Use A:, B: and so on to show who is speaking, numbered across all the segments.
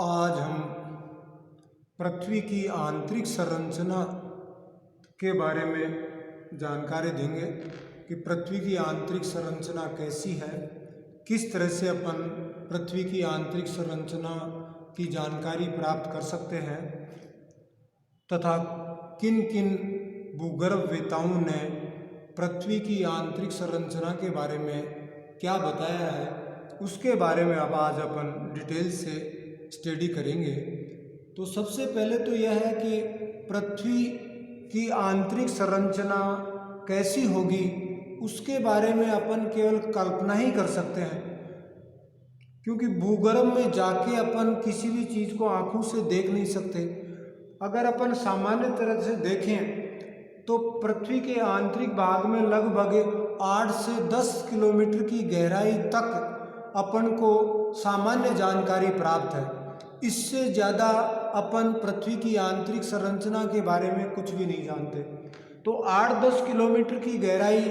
A: आज हम पृथ्वी की आंतरिक संरचना के बारे में जानकारी देंगे कि पृथ्वी की आंतरिक संरचना कैसी है, किस तरह से अपन पृथ्वी की आंतरिक संरचना की जानकारी प्राप्त कर सकते हैं तथा किन किन भूगर्भवेत्ताओं ने पृथ्वी की आंतरिक संरचना के बारे में क्या बताया है, उसके बारे में अब आज अपन डिटेल से स्टडी करेंगे। तो सबसे पहले तो यह है कि पृथ्वी की आंतरिक संरचना कैसी होगी, उसके बारे में अपन केवल कल्पना ही कर सकते हैं, क्योंकि भूगर्भ में जाके अपन किसी भी चीज़ को आंखों से देख नहीं सकते। अगर अपन सामान्य तरह से देखें तो पृथ्वी के आंतरिक भाग में लगभग 8 से 10 किलोमीटर की गहराई तक अपन को सामान्य जानकारी प्राप्त है। इससे ज़्यादा अपन पृथ्वी की आंतरिक संरचना के बारे में कुछ भी नहीं जानते। तो 8-10 किलोमीटर की गहराई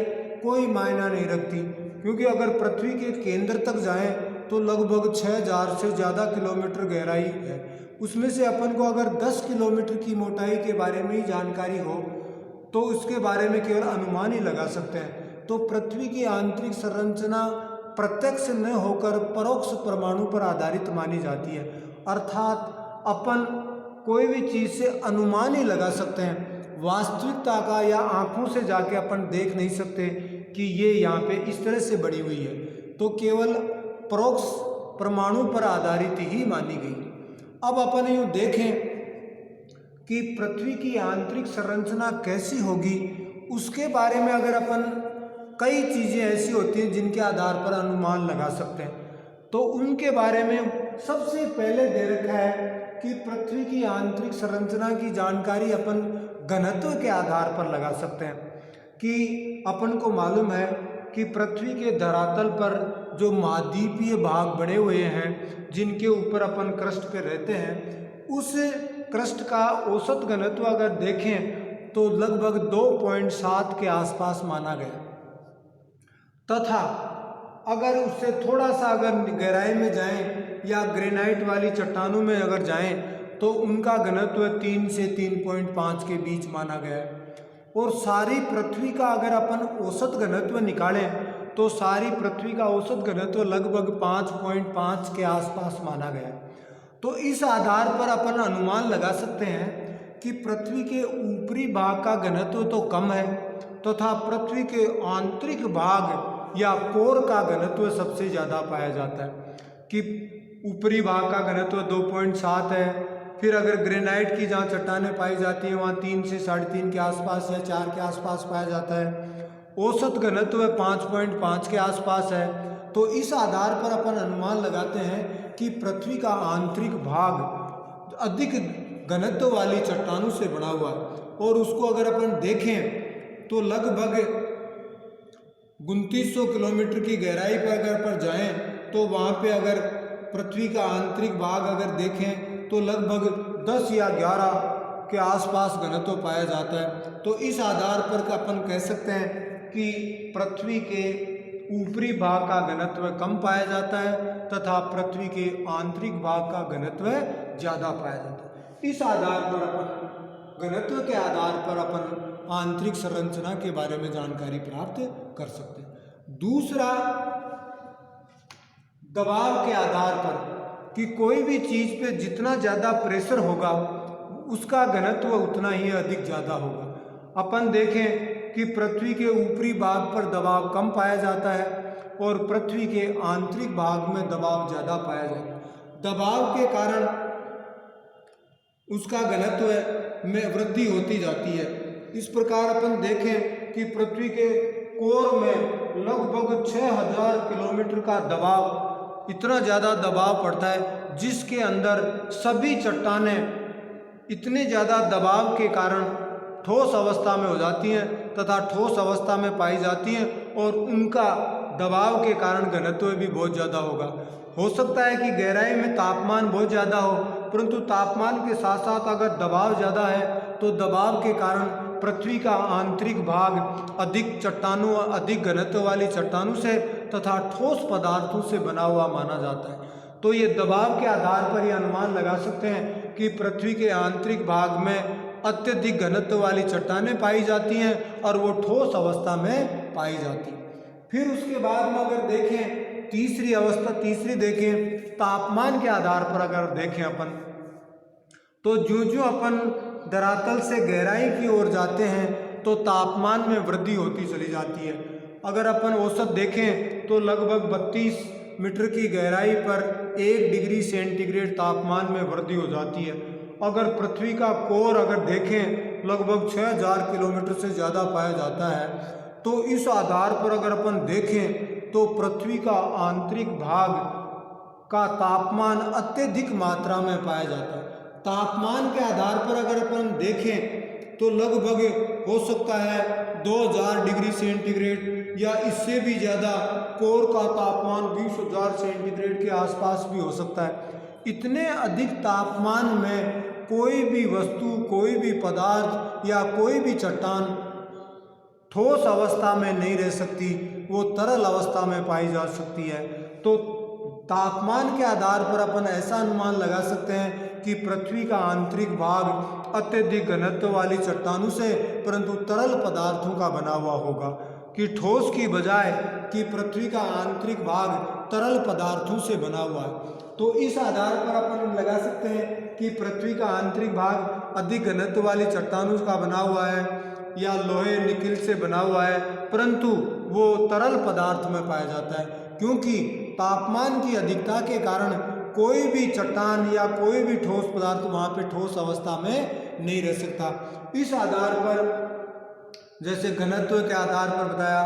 A: कोई मायना नहीं रखती, क्योंकि अगर पृथ्वी के केंद्र तक जाएं तो लगभग 6000 से ज़्यादा किलोमीटर गहराई है। उसमें से अपन को अगर 10 किलोमीटर की मोटाई के बारे में ही जानकारी हो तो उसके बारे में केवल अनुमान ही लगा सकते हैं। तो पृथ्वी की आंतरिक संरचना प्रत्यक्ष न होकर परोक्ष परमाणु पर आधारित मानी जाती है, अर्थात अपन कोई भी चीज़ से अनुमान ही लगा सकते हैं। वास्तविकता का या आंखों से जाके अपन देख नहीं सकते कि ये यहाँ पे इस तरह से बड़ी हुई है, तो केवल परोक्ष परमाणु पर आधारित ही मानी गई। अब अपन यूँ देखें कि पृथ्वी की आंतरिक संरचना कैसी होगी, उसके बारे में अगर अपन कई चीज़ें ऐसी होती हैं जिनके आधार पर अनुमान लगा सकते हैं, तो उनके बारे में सबसे पहले दे रखा है कि पृथ्वी की आंतरिक संरचना की जानकारी अपन घनत्व के आधार पर लगा सकते हैं। कि अपन को मालूम है कि पृथ्वी के धरातल पर जो महाद्वीपीय भाग बने हुए हैं, जिनके ऊपर अपन क्रस्ट पे रहते हैं, उस क्रस्ट का औसत घनत्व अगर देखें तो लगभग 2.7 के आसपास माना गया, तथा अगर उससे थोड़ा सा अगर गहराई में जाएं या ग्रेनाइट वाली चट्टानों में अगर जाएं तो उनका घनत्व 3 से 3.5 के बीच माना गया है। और सारी पृथ्वी का अगर अपन औसत घनत्व निकालें तो सारी पृथ्वी का औसत घनत्व लगभग 5.5 के आसपास माना गया है। तो इस आधार पर अपन अनुमान लगा सकते हैं कि पृथ्वी के ऊपरी भाग का घनत्व तो कम है, तथा पृथ्वी के आंतरिक भाग या कोर का घनत्व सबसे ज़्यादा पाया जाता है। कि ऊपरी भाग का घनत्व 2.7 है, फिर अगर ग्रेनाइट की जहाँ चट्टानें पाई जाती हैं वहाँ 3 से 3.5 के आसपास या 4 के आसपास पाया जाता है। औसत घनत्व 5.5 के आसपास है। तो इस आधार पर अपन अनुमान लगाते हैं कि पृथ्वी का आंतरिक भाग अधिक घनत्व वाली चट्टानों से बना हुआ है, और उसको अगर अपन देखें तो लगभग 2900 किलोमीटर की गहराई पर अगर अपन जाएं तो वहाँ पे अगर पृथ्वी का आंतरिक भाग अगर देखें तो लगभग 10 या 11 के आसपास घनत्व पाया जाता है। तो इस आधार पर अपन कह सकते हैं कि पृथ्वी के ऊपरी भाग का घनत्व कम पाया जाता है तथा पृथ्वी के आंतरिक भाग का घनत्व ज़्यादा पाया जाता है। इस आधार पर अपन घनत्व के आधार पर अपन आंतरिक संरचना के बारे में जानकारी प्राप्त कर सकते हैं। दूसरा, दबाव के आधार पर कि कोई भी चीज़ पे जितना ज़्यादा प्रेशर होगा उसका घनत्व उतना ही अधिक ज़्यादा होगा। अपन देखें कि पृथ्वी के ऊपरी भाग पर दबाव कम पाया जाता है और पृथ्वी के आंतरिक भाग में दबाव ज़्यादा पाया जाता है। दबाव के कारण उसका घनत्व में वृद्धि होती जाती है। इस प्रकार अपन देखें कि पृथ्वी के कोर में लगभग 6000 किलोमीटर का दबाव, इतना ज़्यादा दबाव पड़ता है जिसके अंदर सभी चट्टानें इतने ज़्यादा दबाव के कारण ठोस अवस्था में हो जाती हैं तथा ठोस अवस्था में पाई जाती हैं, और उनका दबाव के कारण घनत्व भी बहुत ज़्यादा होगा। हो सकता है कि गहराई में तापमान बहुत ज़्यादा हो, परंतु तापमान के साथ साथ अगर दबाव ज़्यादा है तो दबाव के कारण पृथ्वी का आंतरिक भाग अधिक घनत्व वाली चट्टानों से तथा ठोस पदार्थों से बना हुआ माना जाता है। तो ये दबाव के आधार पर ये अनुमान लगा सकते हैं कि पृथ्वी के आंतरिक भाग में अत्यधिक घनत्व वाली चट्टानें पाई जाती हैं और वो ठोस अवस्था में पाई जाती हैं। फिर उसके बाद में अगर देखें तीसरी अवस्था, तीसरी देखें तापमान के आधार पर अगर देखें अपन, तो ज्यों-ज्यों अपन धरातल से गहराई की ओर जाते हैं तो तापमान में वृद्धि होती चली जाती है। अगर अपन औसत देखें तो लगभग 32 मीटर की गहराई पर 1 डिग्री सेंटीग्रेड तापमान में वृद्धि हो जाती है। अगर पृथ्वी का कोर अगर देखें लगभग 6000 किलोमीटर से ज़्यादा पाया जाता है। तो इस आधार पर अगर अपन देखें तो पृथ्वी का आंतरिक भाग का तापमान अत्यधिक मात्रा में पाया जाता है। तापमान के आधार पर अगर अपन देखें तो लगभग हो सकता है 2000 डिग्री सेंटीग्रेड या इससे भी ज़्यादा, कोर का तापमान 20,000 सेंटीग्रेड के आसपास भी हो सकता है। इतने अधिक तापमान में कोई भी वस्तु, कोई भी पदार्थ या कोई भी चट्टान ठोस अवस्था में नहीं रह सकती, वो तरल अवस्था में पाई जा सकती है। तो तापमान के आधार पर अपन ऐसा अनुमान लगा सकते हैं कि पृथ्वी का आंतरिक भाग अत्यधिक घनत्व वाली चट्टानों से परंतु तरल पदार्थों का बना हुआ होगा, कि ठोस की बजाय कि पृथ्वी का आंतरिक भाग तरल पदार्थों से बना हुआ है। तो इस आधार पर अपन लगा सकते हैं कि पृथ्वी का आंतरिक भाग अधिक घनत्व वाली चट्टानों का बना हुआ है या लोहे निकिल से बना हुआ है, परंतु वो तरल पदार्थ में पाया जाता है, क्योंकि तापमान की अधिकता के कारण कोई भी चट्टान या कोई भी ठोस पदार्थ वहाँ पे ठोस अवस्था में नहीं रह सकता। इस आधार पर जैसे घनत्व के आधार पर बताया,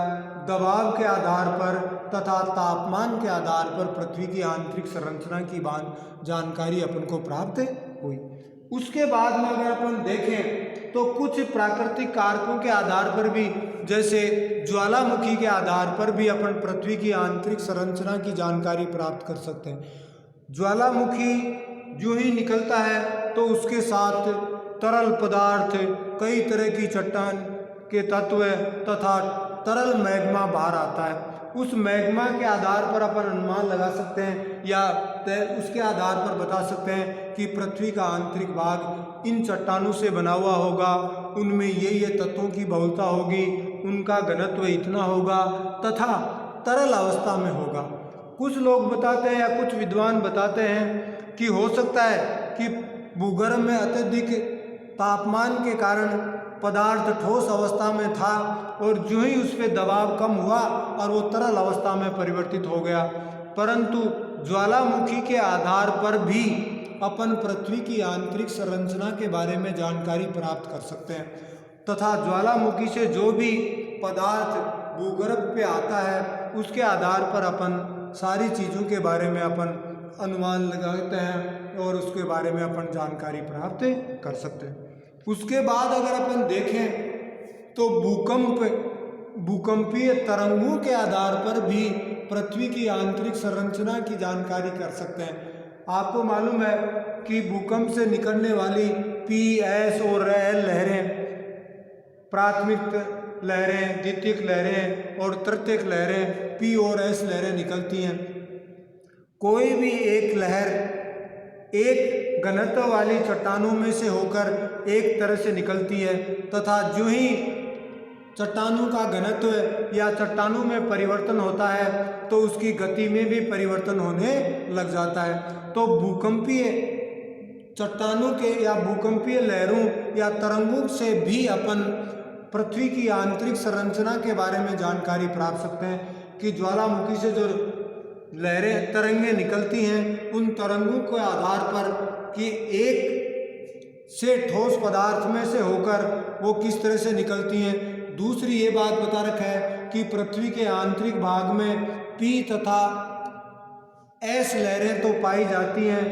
A: दबाव के आधार पर तथा तापमान के आधार पर पृथ्वी की आंतरिक संरचना की जानकारी अपन को प्राप्त हुई। उसके बाद में अगर अपन देखें तो कुछ प्राकृतिक कारकों के आधार पर भी, जैसे ज्वालामुखी के आधार पर भी अपन पृथ्वी की आंतरिक संरचना की जानकारी प्राप्त कर सकते हैं। ज्वालामुखी जो ही निकलता है तो उसके साथ तरल पदार्थ, कई तरह की चट्टान के तत्व तथा तरल मैग्मा बाहर आता है। उस मैग्मा के आधार पर अपन अनुमान लगा सकते हैं या उसके आधार पर बता सकते हैं कि पृथ्वी का आंतरिक भाग इन चट्टानों से बना हुआ होगा, उनमें ये तत्वों की बहुलता होगी, उनका घनत्व इतना होगा तथा तरल अवस्था में होगा। कुछ लोग बताते हैं या कुछ विद्वान बताते हैं कि हो सकता है कि भूगर्भ में अत्यधिक तापमान के कारण पदार्थ ठोस अवस्था में था और जो ही उस पर दबाव कम हुआ और वो तरल अवस्था में परिवर्तित हो गया। परंतु ज्वालामुखी के आधार पर भी अपन पृथ्वी की आंतरिक संरचना के बारे में जानकारी प्राप्त कर सकते हैं तथा ज्वालामुखी से जो भी पदार्थ भूगर्भ पे आता है उसके आधार पर अपन सारी चीज़ों के बारे में अपन अनुमान लगाते हैं और उसके बारे में अपन जानकारी प्राप्त कर सकते हैं। उसके बाद अगर अपन देखें तो भूकंपीय तरंगों के आधार पर भी पृथ्वी की आंतरिक संरचना की जानकारी कर सकते हैं। आपको मालूम है कि भूकंप से निकलने वाली पी, एस और एल लहरें, प्राथमिक लहरें, द्वितीयक लहरें और तृतीयक लहरें, पी और एस लहरें निकलती हैं। कोई भी एक लहर एक घनत्व वाली चट्टानों में से होकर एक तरह से निकलती है तथा जो ही चट्टानों का घनत्व या चट्टानों में परिवर्तन होता है तो उसकी गति में भी परिवर्तन होने लग जाता है। तो भूकंपीय चट्टानों के या भूकंपीय लहरों या तरंगों से भी अपन पृथ्वी की आंतरिक संरचना के बारे में जानकारी प्राप्त सकते हैं कि ज्वालामुखी से जो लहरें, तरंगें निकलती हैं, उन तरंगों के आधार पर कि एक से ठोस पदार्थ में से होकर वो किस तरह से निकलती हैं। दूसरी ये बात बता रखा है कि पृथ्वी के आंतरिक भाग में पी तथा एस लहरें तो पाई जाती हैं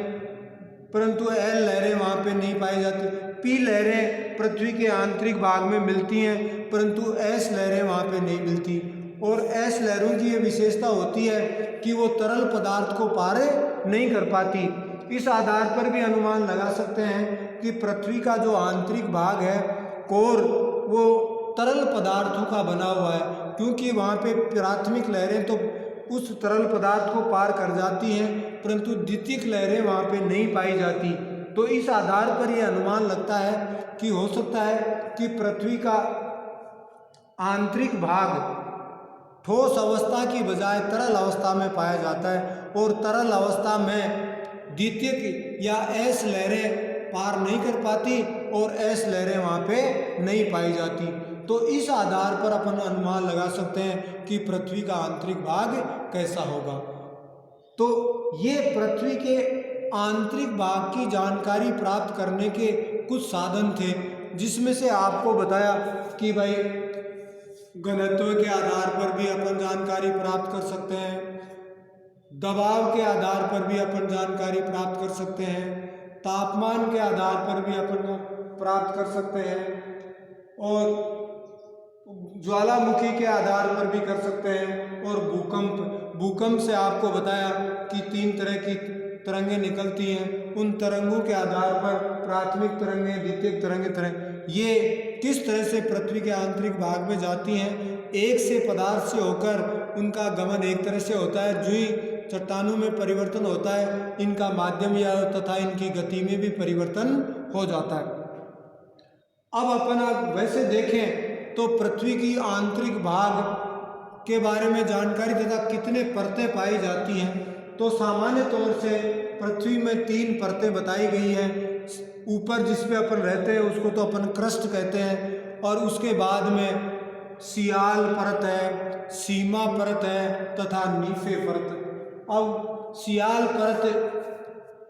A: परंतु एल लहरें वहाँ पे नहीं पाई जाती। पी लहरें पृथ्वी के आंतरिक भाग में मिलती हैं परंतु एस लहरें वहाँ पे नहीं मिलती। और एस लहरों की ये विशेषता होती है कि वो तरल पदार्थ को पार नहीं कर पाती। इस आधार पर भी अनुमान लगा सकते हैं कि पृथ्वी का जो आंतरिक भाग है, कोर, वो तरल पदार्थों का बना हुआ है, क्योंकि वहाँ पे प्राथमिक लहरें तो उस तरल पदार्थ को पार कर जाती हैं, परंतु द्वितीयक लहरें वहाँ पे नहीं पाई जाती। तो इस आधार पर यह अनुमान लगता है कि हो सकता है कि पृथ्वी का आंतरिक भाग ठोस अवस्था की बजाय तरल अवस्था में पाया जाता है, और तरल अवस्था में द्वितीयक या एस लहरें पार नहीं कर पाती और एस लहरें वहाँ पे नहीं पाई जाती। तो इस आधार पर अपन अनुमान लगा सकते हैं कि पृथ्वी का आंतरिक भाग कैसा होगा। तो ये पृथ्वी के आंतरिक भाग की जानकारी प्राप्त करने के कुछ साधन थे, जिसमें से आपको बताया कि भाई घनत्व के आधार पर भी अपन जानकारी प्राप्त कर सकते हैं, दबाव के आधार पर भी अपन जानकारी प्राप्त कर सकते हैं, तापमान के आधार पर भी अपन प्राप्त कर सकते हैं, और ज्वालामुखी के आधार पर भी कर सकते हैं, और भूकंप से आपको बताया कि 3 तरह की तरंगें निकलती हैं। उन तरंगों के आधार पर प्राथमिक तरंगें, द्वितीयक तरंगें ये किस तरह से पृथ्वी के आंतरिक भाग में जाती हैं। एक से पदार्थ से होकर उनका गमन एक तरह से होता है, जो ही चट्टानों में परिवर्तन होता है, इनका माध्यम या तथा इनकी गति में भी परिवर्तन हो जाता है। अब अपन वैसे देखें तो पृथ्वी की आंतरिक भाग के बारे में जानकारी तथा कितने परतें पाई जाती हैं, तो सामान्य तौर से पृथ्वी में 3 परतें बताई गई हैं। ऊपर जिस पे अपन रहते हैं उसको तो अपन क्रस्ट कहते हैं, और उसके बाद में सियाल परत है, सीमा परत है तथा नीफे परत। अब सियाल परत,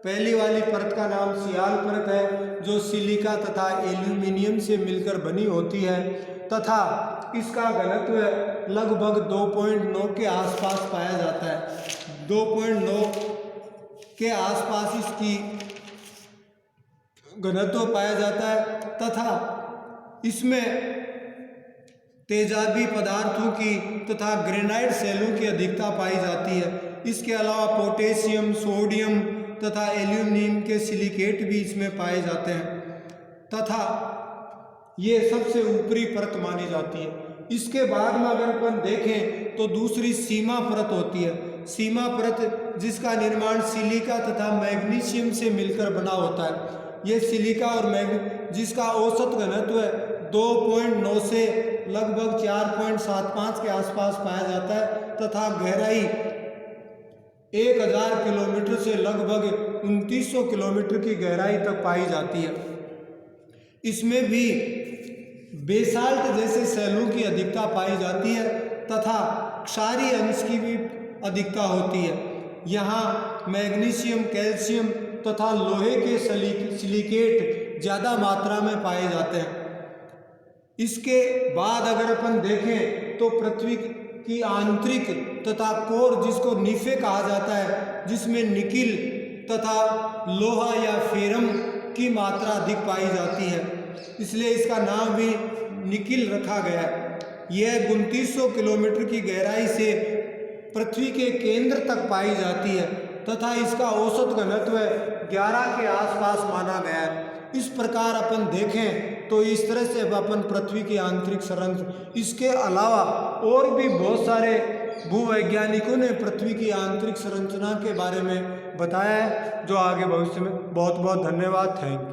A: पहली वाली परत का नाम सियाल परत है, जो सिलिका तथा एल्यूमिनियम से मिलकर बनी होती है, तथा इसका घनत्व लगभग 2.9 के आसपास पाया जाता है। 2.9 के आसपास इसकी घनत्व पाया जाता है, तथा इसमें तेजाबी पदार्थों की तथा ग्रेनाइट सेलों की अधिकता पाई जाती है। इसके अलावा पोटेशियम, सोडियम तथा एल्यूमिनियम के सिलिकेट भी इसमें पाए जाते हैं, तथा ये सबसे ऊपरी परत मानी जाती है। इसके बाद में अगर अपन देखें तो दूसरी सीमा परत होती है। सीमा परत जिसका निर्माण सिलिका तथा मैग्नीशियम से मिलकर बना होता है। ये सिलिका और जिसका औसत घनत्व 2.9 से लगभग 4.75 के आसपास पाया जाता है, तथा गहराई 1000 किलोमीटर से लगभग 2900 किलोमीटर की गहराई तक पाई जाती है। इसमें भी बेसाल्ट जैसे सेलों की अधिकता पाई जाती है, तथा क्षारीय अंश की भी अधिकता होती है। यहाँ मैग्नीशियम, कैल्शियम तथा लोहे के सिलिकेट ज़्यादा मात्रा में पाए जाते हैं। इसके बाद अगर अपन देखें तो पृथ्वी की आंतरिक तथा कोर, जिसको नीफे कहा जाता है, जिसमें निकिल तथा लोहा या फेरम की मात्रा अधिक पाई जाती है, इसलिए इसका नाम भी निकिल रखा गया है। यह 2900 किलोमीटर की गहराई से पृथ्वी के केंद्र तक पाई जाती है, तथा इसका औसत घनत्व 11 के आसपास माना गया है। इस प्रकार अपन देखें तो इस तरह से अपन पृथ्वी की आंतरिक संरचना, इसके अलावा और भी बहुत सारे भूवैज्ञानिकों ने पृथ्वी की आंतरिक संरचना के बारे में बताया है, जो आगे भविष्य में। बहुत बहुत धन्यवाद, थैंक यू।